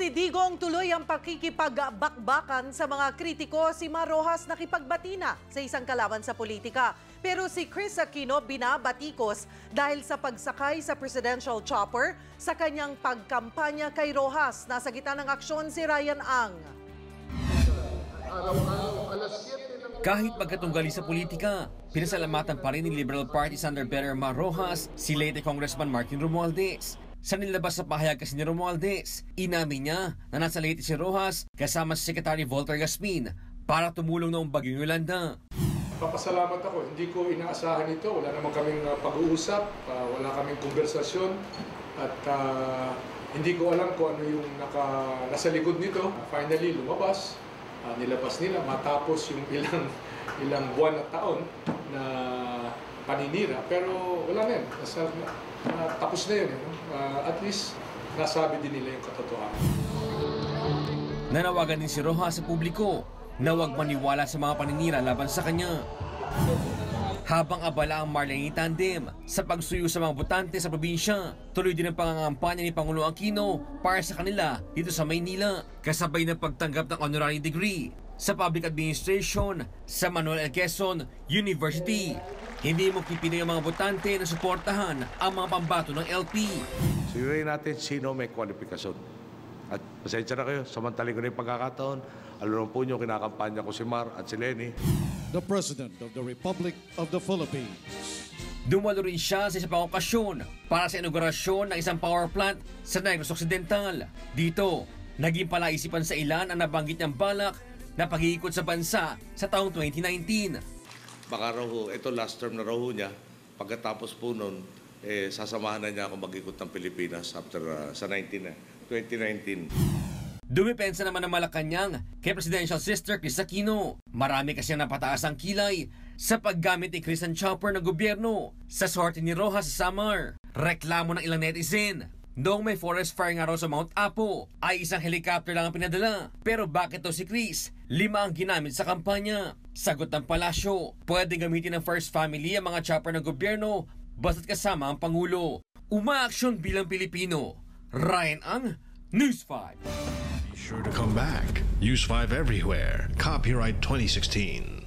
Tinidigong tuloy ang pakikipagbakbakan sa mga kritiko si Mar Rojas nakipagbatina sa isang kalaban sa politika. Pero si Chris Aquino binabatikos dahil sa pagsakay sa presidential chopper sa kanyang pagkampanya kay Rojas. Nasa gitna ng aksyon si Ryan Ang. Kahit magkatunggali sa politika, pinasalamatan pa rin ni Liberal Party Underbearer Mar Rojas si late Congressman Martin Romualdez. Sa nilabas sa pahayag kasi ni Romualdez, inamin niya na nasa Leyte si Rojas kasama si Secretary Volter Gasmin para tumulong noong bagyong Yolanda. Papasalamat ako, hindi ko inaasahan ito, wala naman kaming pag-uusap, wala kaming konversasyon at hindi ko alam kung ano yung nasa likod nito. Finally, lumabas, nilabas nila matapos yung ilang buwan at taon na paninira, pero wala na yan. Tapos na yun. At least, nasabi din nila yung katotohanan. Nanawagan din si Rojas sa publiko na huwag maniwala sa mga paninira laban sa kanya. Habang abala ang Marlene Tandem sa pagsuyo sa mga botante sa probinsya, tuloy din ang pangangampanya ni Pangulong Aquino para sa kanila dito sa Maynila, kasabay ng pagtanggap ng honorary degree sa Public Administration sa Manuel L. Quezon University. Hindi mo kipinoy ang mga botante na suportahan ang mga pambato ng LP. Sigurin natin sino may kwalifikasyon. At pasensya na kayo, samantalin ko na yung pagkakataon. Alam po nyo, kinakampanya ko si Mar at si Lenny. The President of the Republic of the Philippines. Dumalo rin siya sa isang pang-okasyon para sa inaugurasyon ng isang power plant sa Negros Occidental. Dito, naging palaisipan sa ilan ang nabanggit niyang balak na pag-iikot sa bansa sa taong 2019. Baka raw ho, ito last term na raw ho niya. Pagkatapos po nun, sasamahan na niya ako mag-ikot ng Pilipinas after sa 2019. Dumipensa naman ng Malacanang kay Presidential Sister Chris Aquino. Marami kasi napataas ang kilay sa paggamit ni Chris ang chopper ng gobyerno sa sorte ni Rojas sa Samar. Reklamo ng ilang netizen. Noong may forest fire nga raw sa Mount Apo, ay isang helicopter lang ang pinadala. Pero bakit to si Chris? 5 ang ginamit sa kampanya. Sagot ng palasyo, pwedeng gamitin ng First Family ang mga chopper ng gobyerno basta't kasama ang Pangulo. Umaaksyon bilang Pilipino. Ryan Ang, News 5. Be sure to come back. Use 5 everywhere. Copyright 2016.